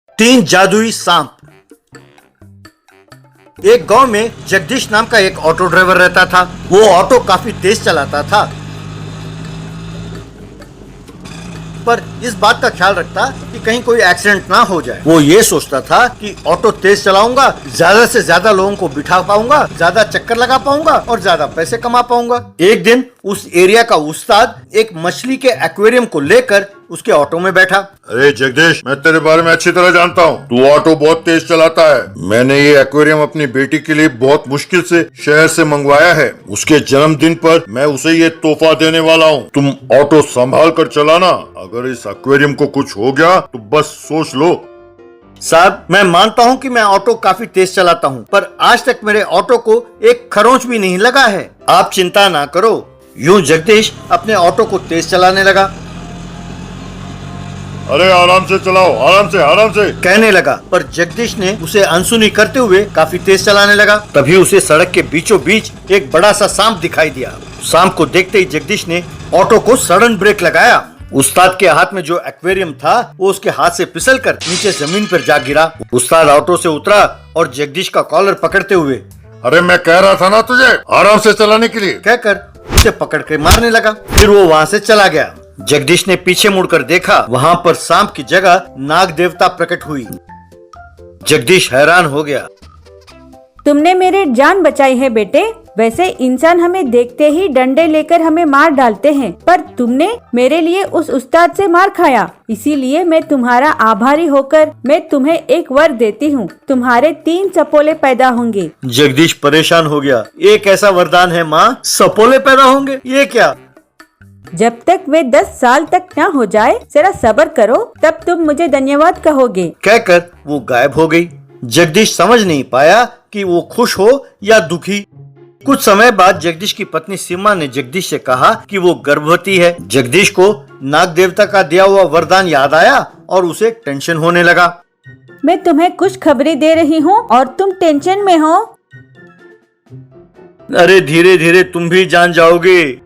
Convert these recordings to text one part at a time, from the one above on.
तीन जादुई सांप। एक गांव में जगदीश नाम का एक ऑटो ड्राइवर रहता था। वो ऑटो काफी तेज चलाता था, पर इस बात का ख्याल रखता कि कहीं कोई एक्सीडेंट ना हो जाए। वो ये सोचता था कि ऑटो तेज चलाऊंगा, ज्यादा से ज्यादा लोगों को बिठा पाऊंगा, ज्यादा चक्कर लगा पाऊंगा और ज्यादा पैसे कमा पाऊंगा। एक दिन उस एरिया का उस्ताद एक मछली के एक्वेरियम को लेकर उसके ऑटो में बैठा। अरे जगदीश, मैं तेरे बारे में अच्छी तरह जानता हूँ। तू ऑटो बहुत तेज चलाता है। मैंने ये एक्वेरियम अपनी बेटी के लिए बहुत मुश्किल से शहर से मंगवाया है। उसके जन्मदिन पर मैं उसे ये तोहफा देने वाला हूँ। तुम ऑटो संभाल कर चलाना। अगर इस एक्वेरियम को कुछ हो गया तो बस सोच लो। साहब, मैं मानता हूँ कि मैं ऑटो काफी तेज चलाता हूँ, पर आज तक मेरे ऑटो को एक खरोंच भी नहीं लगा है। आप चिंता ना करो। यूं जगदीश अपने ऑटो को तेज चलाने लगा। अरे आराम से चलाओ, आराम से कहने लगा, पर जगदीश ने उसे अनसुनी करते हुए काफी तेज चलाने लगा। तभी उसे सड़क के बीचों बीच एक बड़ा सा सांप दिखाई दिया। सांप को देखते ही जगदीश ने ऑटो को सडन ब्रेक लगाया। उस्ताद के हाथ में जो एक्वेरियम था वो उसके हाथ से फिसलकर नीचे जमीन पर जा गिरा। उस्ताद ऑटो से उतरा और जगदीश का कॉलर पकड़ते हुए, अरे मैं कह रहा था ना तुझे आराम से चलाने के लिए, कहकर उसे पकड़ के मारने लगा। फिर वो वहाँ से चला गया। जगदीश ने पीछे मुड़कर देखा, वहाँ पर सांप की जगह नाग देवता प्रकट हुई। जगदीश हैरान हो गया। तुमने मेरी जान बचाई है बेटे। वैसे इंसान हमें देखते ही डंडे लेकर हमें मार डालते हैं, पर तुमने मेरे लिए उस उस्ताद से मार खाया। इसीलिए मैं तुम्हारा आभारी होकर मैं तुम्हें एक वर देती हूँ। तुम्हारे 3 सपोले पैदा होंगे। जगदीश परेशान हो गया। ये कैसा वरदान है माँ? सपोले पैदा होंगे? ये क्या? जब तक वे 10 साल तक न हो जाए, जरा सब्र करो, तब तुम मुझे धन्यवाद कहोगे। कहकर वो गायब हो गई। जगदीश समझ नहीं पाया कि वो खुश हो या दुखी। कुछ समय बाद जगदीश की पत्नी सीमा ने जगदीश से कहा कि वो गर्भवती है। जगदीश को नाग देवता का दिया हुआ वरदान याद आया और उसे टेंशन होने लगा। मैं तुम्हें कुछ खबरें दे रही हूँ और तुम टेंशन में हो। अरे धीरे धीरे तुम भी जान जाओगे।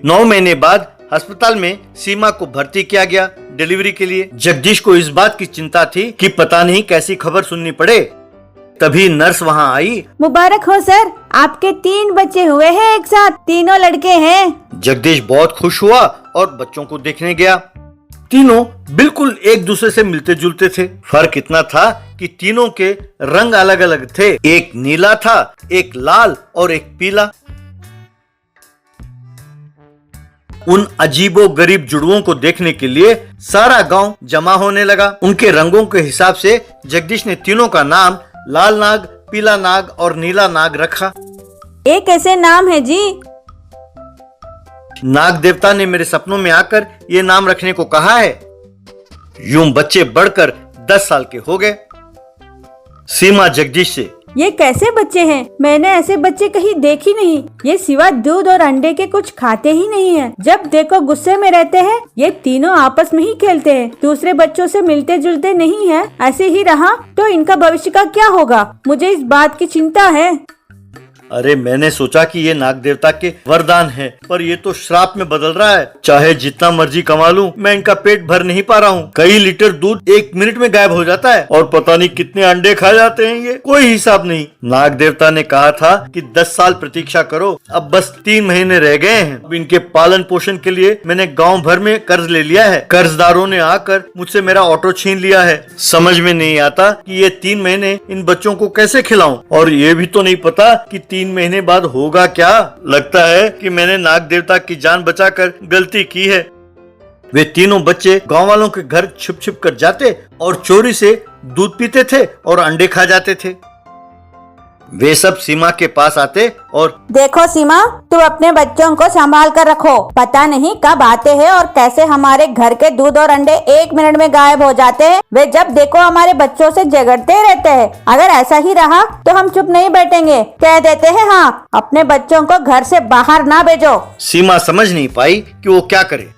9 महीने बाद अस्पताल में सीमा को भर्ती किया गया डिलीवरी के लिए। जगदीश को इस बात की चिंता थी कि पता नहीं कैसी खबर सुननी पड़े। तभी नर्स वहाँ आई। मुबारक हो सर, आपके 3 बच्चे हुए हैं एक साथ, तीनों लड़के हैं। जगदीश बहुत खुश हुआ और बच्चों को देखने गया। तीनों बिल्कुल एक दूसरे से मिलते जुलते थे। फर्क इतना था कि तीनों के रंग अलग अलग थे। एक नीला था, एक लाल और एक पीला। उन अजीबो गरीब जुड़वों को देखने के लिए सारा गांव जमा होने लगा। उनके रंगों के हिसाब से जगदीश ने तीनों का नाम लाल नाग, पीला नाग और नीला नाग रखा। ये कैसे नाम है जी? नाग देवता ने मेरे सपनों में आकर ये नाम रखने को कहा है। यूं बच्चे बढ़कर 10 साल के हो गए। सीमा जगदीश से, ये कैसे बच्चे हैं? मैंने ऐसे बच्चे कहीं देखे नहीं। ये सिवा दूध और अंडे के कुछ खाते ही नहीं है। जब देखो गुस्से में रहते हैं। ये तीनों आपस में ही खेलते हैं, दूसरे बच्चों से मिलते जुलते नहीं है। ऐसे ही रहा तो इनका भविष्य का क्या होगा? मुझे इस बात की चिंता है। अरे मैंने सोचा कि ये नाग देवता के वरदान है, पर ये तो श्राप में बदल रहा है। चाहे जितना मर्जी कमा लूं, मैं इनका पेट भर नहीं पा रहा हूँ। कई लीटर दूध 1 मिनट में गायब हो जाता है और पता नहीं कितने अंडे खा जाते हैं, ये कोई हिसाब नहीं। नाग देवता ने कहा था कि 10 साल प्रतीक्षा करो। अब बस 3 महीने रह गए हैं। अब इनके पालन पोषण के लिए मैंने गाँव भर में कर्ज ले लिया है। कर्जदारों ने आकर मुझसे मेरा ऑटो छीन लिया है। समझ में नहीं आता कि ये 3 महीने इन बच्चों को कैसे खिलाऊं, और ये भी तो नहीं पता कि 3 महीने बाद होगा क्या। लगता है कि मैंने नाग देवता की जान बचाकर गलती की है। वे तीनों बच्चे गांव वालों के घर छुप छुप कर जाते और चोरी से दूध पीते थे और अंडे खा जाते थे। वे सब सीमा के पास आते और, देखो सीमा, तू अपने बच्चों को संभाल कर रखो। पता नहीं कब आते हैं और कैसे हमारे घर के दूध और अंडे 1 मिनट में गायब हो जाते हैं। वे जब देखो हमारे बच्चों से झगड़ते रहते हैं। अगर ऐसा ही रहा तो हम चुप नहीं बैठेंगे। कह देते हैं हाँ, अपने बच्चों को घर से बाहर ना भेजो। सीमा समझ नहीं पाई कि वो क्या करे।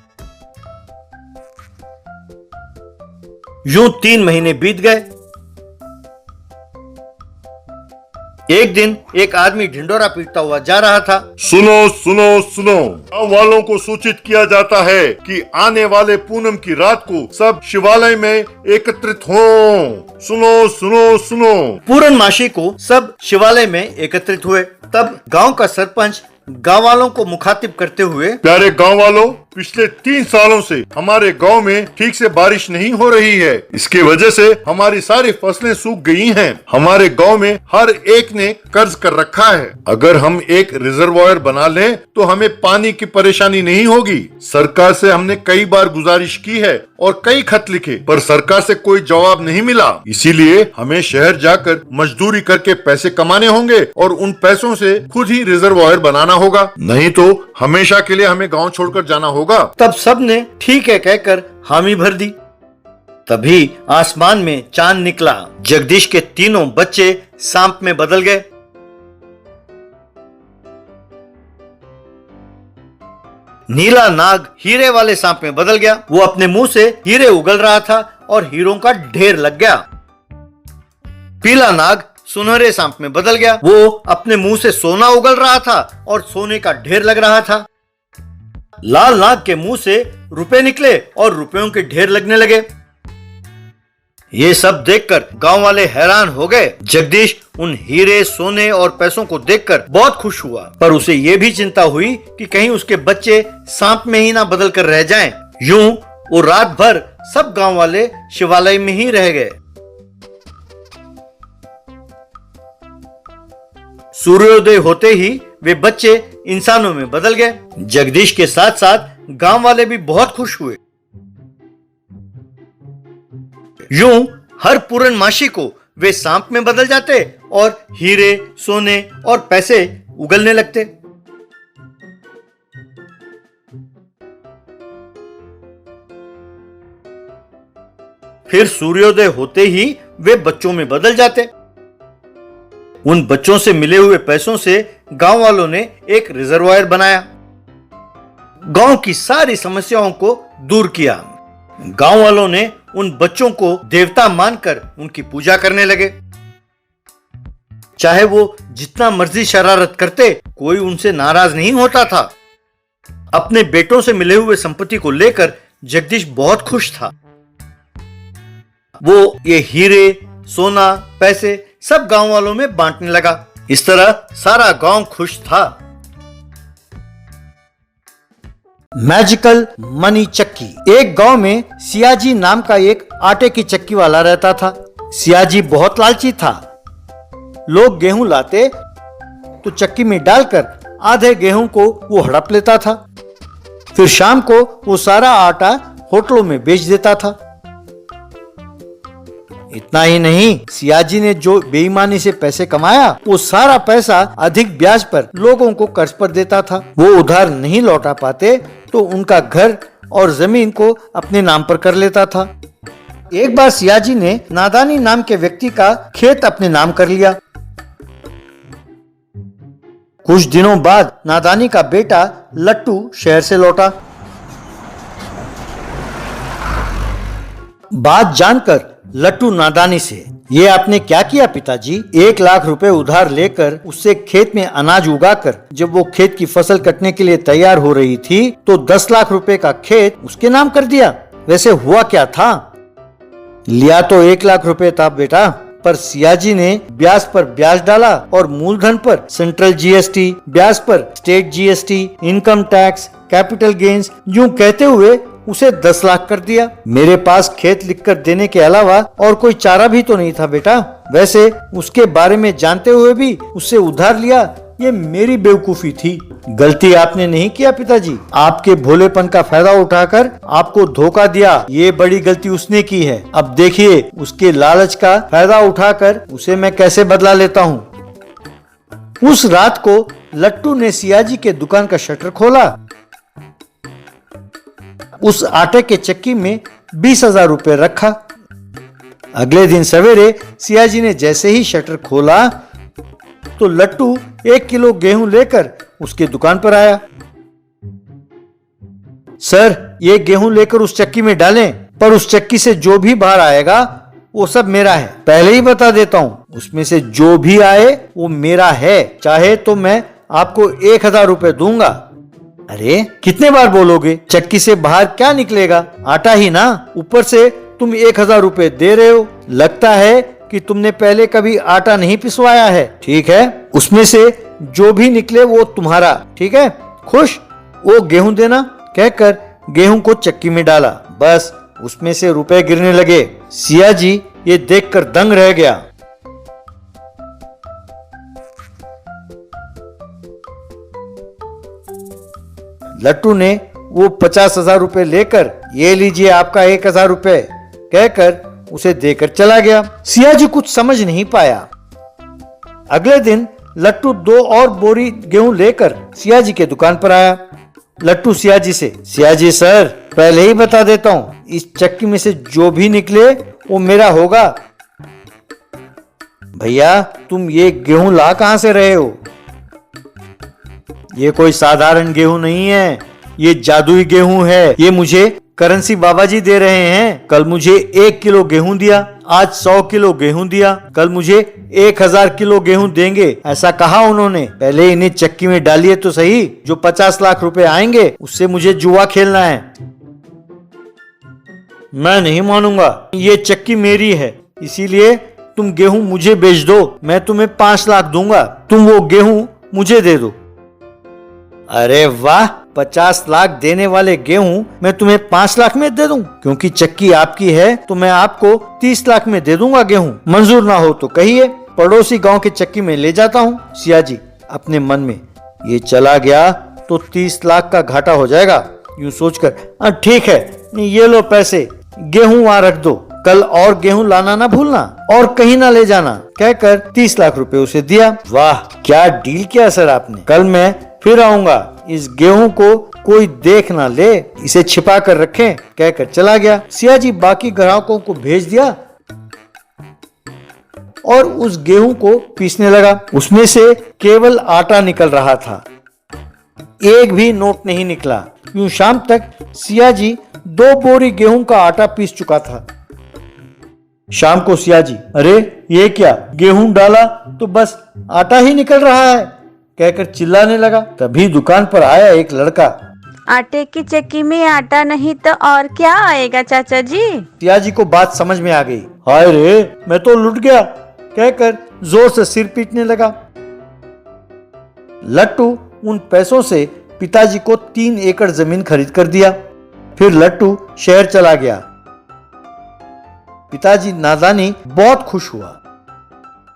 यूं 3 महीने बीत गए। एक दिन एक आदमी ढिंडोरा पीटता हुआ जा रहा था। सुनो सुनो सुनो, गाँव वालों को सूचित किया जाता है कि आने वाले पूनम की रात को सब शिवालय में एकत्रित हों। सुनो सुनो सुनो। पूर्णमासी को सब शिवालय में एकत्रित हुए। तब गांव का सरपंच गांव वालों को मुखातिब करते हुए, प्यारे गांव वालों, पिछले 3 सालों से हमारे गांव में ठीक से बारिश नहीं हो रही है। इसकी वजह से हमारी सारी फसलें सूख गई हैं। हमारे गांव में हर एक ने कर्ज कर रखा है। अगर हम एक रिजर्वायर बना लें तो हमें पानी की परेशानी नहीं होगी। सरकार से हमने कई बार गुजारिश की है और कई खत लिखे, पर सरकार से कोई जवाब नहीं मिला। इसीलिए हमें शहर जाकर मजदूरी करके पैसे कमाने होंगे और उन पैसों से खुद ही रिजर्वायर बनाना होगा, नहीं तो हमेशा के लिए हमें गांव छोड़कर जाना होगा। तब सब ने ठीक है कहकर हामी भर दी। तभी आसमान में चांद निकला। जगदीश के तीनों बच्चे सांप में बदल गए। नीला नाग हीरे वाले सांप में बदल गया। वो अपने मुंह से हीरे उगल रहा था और हीरों का ढेर लग गया। पीला नाग सुनहरे सांप में बदल गया। वो अपने मुंह से सोना उगल रहा था और सोने का ढेर लग रहा था। लाल नाग के मुंह से रुपए निकले और रुपयों के ढेर लगने लगे। ये सब देखकर गांव वाले हैरान हो गए। जगदीश उन हीरे, सोने और पैसों को देखकर बहुत खुश हुआ, पर उसे ये भी चिंता हुई कि कहीं उसके बच्चे सांप में ही ना बदल कर रह जाएं। यूं वो रात भर सब गांव वाले शिवालय में ही रह गए। सूर्योदय होते ही वे बच्चे इंसानों में बदल गए। जगदीश के साथ साथ गांव वाले भी बहुत खुश हुए। यूं हर पूर्णमासी को वे सांप में बदल जाते और हीरे, सोने और पैसे उगलने लगते। फिर सूर्योदय होते ही वे बच्चों में बदल जाते। उन बच्चों से मिले हुए पैसों से गांव वालों ने एक रिजर्वायर बनाया। गांव की सारी समस्याओं को दूर किया। गांव वालों ने उन बच्चों को देवता मानकर उनकी पूजा करने लगे। चाहे वो जितना मर्जी शरारत करते, कोई उनसे नाराज नहीं होता था। अपने बेटों से मिले हुए संपत्ति को लेकर जगदीश बहुत खुश था। वो ये हीरे, सोना, पैसे सब गांव वालों में बांटने लगा। इस तरह सारा गांव खुश था। मैजिकल मनी चक्की। एक गांव में सियाजी नाम का एक आटे की चक्की वाला रहता था। सियाजी बहुत लालची था। लोग गेहूं लाते तो चक्की में डालकर आधे गेहूं को वो हड़प लेता था। फिर शाम को वो सारा आटा होटलों में बेच देता था। इतना ही नहीं, सियाजी ने जो बेईमानी से पैसे कमाया, वो सारा पैसा अधिक ब्याज पर लोगों को कर्ज पर देता था। वो उधार नहीं लौटा पाते तो उनका घर और जमीन को अपने नाम पर कर लेता था। एक बार सियाजी ने नादानी नाम के व्यक्ति का खेत अपने नाम कर लिया। कुछ दिनों बाद नादानी का बेटा लट्टू शहर से लौटा। बात जानकर लट्टू नादानी से, ये आपने क्या किया पिताजी? 1 लाख रुपए उधार लेकर उससे खेत में अनाज उगाकर जब वो खेत की फसल कटने के लिए तैयार हो रही थी तो 10 लाख रुपए का खेत उसके नाम कर दिया। वैसे हुआ क्या था? लिया तो 1 लाख रुपए था बेटा, पर सियाजी ने ब्याज पर ब्याज डाला और मूलधन पर सेंट्रल जीएसटी, ब्याज पर state GST, income tax, capital gains, यूं कहते हुए उसे 10 लाख कर दिया। मेरे पास खेत लिखकर देने के अलावा और कोई चारा भी तो नहीं था बेटा। वैसे उसके बारे में जानते हुए भी उससे उधार लिया, ये मेरी बेवकूफी थी। गलती आपने नहीं किया पिताजी, आपके भोलेपन का फायदा उठाकर आपको धोखा दिया, ये बड़ी गलती उसने की है। अब देखिए उसके लालच का फायदा उठाकर उसे मैं कैसे बदला लेता हूँ। उस रात को लट्टू ने सियाजी के दुकान का शटर खोला। उस आटे के चक्की में 20,000 रुपए रखा। अगले दिन सवेरे सियाजी ने जैसे ही शटर खोला तो लट्टू 1 किलो गेहूं लेकर उसके दुकान पर आया। सर, ये गेहूं लेकर उस चक्की में डालें, पर उस चक्की से जो भी बाहर आएगा वो सब मेरा है, पहले ही बता देता हूँ। उसमें से जो भी आए वो मेरा है, चाहे तो मैं आपको 1000 रुपए दूंगा। अरे कितने बार बोलोगे? चक्की से बाहर क्या निकलेगा? आटा ही ना। ऊपर से तुम 1000 रुपए दे रहे हो, लगता है कि तुमने पहले कभी आटा नहीं पिसवाया है। ठीक है, उसमें से जो भी निकले वो तुम्हारा, ठीक है? खुश? वो गेहूं देना, कहकर गेहूं को चक्की में डाला। बस उसमें से रुपए गिरने लगे। सिया जी ये देखकर दंग रह गया। लट्टू ने वो 50,000 रुपए लेकर, ये लीजिए आपका 1000 रुपए, कहकर उसे देकर चला गया। सिया जी कुछ समझ नहीं पाया। अगले दिन लट्टू 2 और बोरी गेहूं लेकर सिया जी के दुकान पर आया। लट्टू सिया जी से, सिया जी सर, पहले ही बता देता हूं, इस चक्की में से जो भी निकले वो मेरा होगा। भैया तुम ये गेहूं ला कहां से रहे हो? ये कोई साधारण गेहूं नहीं है, ये जादुई गेहूं है। ये मुझे करेंसी बाबा जी दे रहे हैं। कल मुझे 1 किलो गेहूं दिया, आज 100 किलो गेहूं दिया, कल मुझे 1000 किलो गेहूं देंगे, ऐसा कहा उन्होंने। पहले इन्हें चक्की में डालिए तो सही, जो 50 लाख रुपए आएंगे उससे मुझे जुआ खेलना है। मैं नहीं मानूंगा, ये चक्की मेरी है, इसीलिए तुम गेहूं मुझे बेच दो, मैं तुम्हें 5 लाख दूंगा, तुम वो गेहूं मुझे दे दो। अरे वाह, 50 लाख देने वाले गेहूं मैं तुम्हें 5 लाख में दे दूं? क्योंकि चक्की आपकी है तो मैं आपको 30 लाख में दे दूंगा गेहूं। मंजूर ना हो तो कहिए, पड़ोसी गांव की चक्की में ले जाता हूं। सिया जी अपने मन में, ये चला गया तो 30 लाख का घाटा हो जाएगा। यूं सोचकर, ठीक है, ये लो पैसे, गेहूं वहां रख दो, कल और गेहूं लाना ना भूलना और कहीं ना ले जाना, कहकर 30 लाख रुपए उसे दिया। वाह क्या डील किया सर आपने, कल मैं फिर आऊंगा, इस गेहूं को कोई देख ना ले, इसे छिपा कर रखें, कहकर चला गया। सिया जी बाकी ग्राहकों को भेज दिया और उस गेहूं को पीसने लगा। उसमें से केवल आटा निकल रहा था, एक भी नोट नहीं निकला। यूं शाम तक सिया जी 2 बोरी गेहूं का आटा पीस चुका था। शाम को सिया जी, अरे ये क्या, गेहूं डाला तो बस आटा ही निकल रहा है, कहकर चिल्लाने लगा। तभी दुकान पर आया एक लड़का। आटे की चक्की में आटा नहीं तो और क्या आएगा चाचा जी? सिया जी को बात समझ में आ गई। हाय रे, मैं तो लुट गया, कहकर जोर से सिर पीटने लगा। लट्टू उन पैसों से पिताजी को 3 एकड़ जमीन खरीद कर दिया। फिर लट्टू शहर चला गया। पिताजी नादानी बहुत खुश हुआ।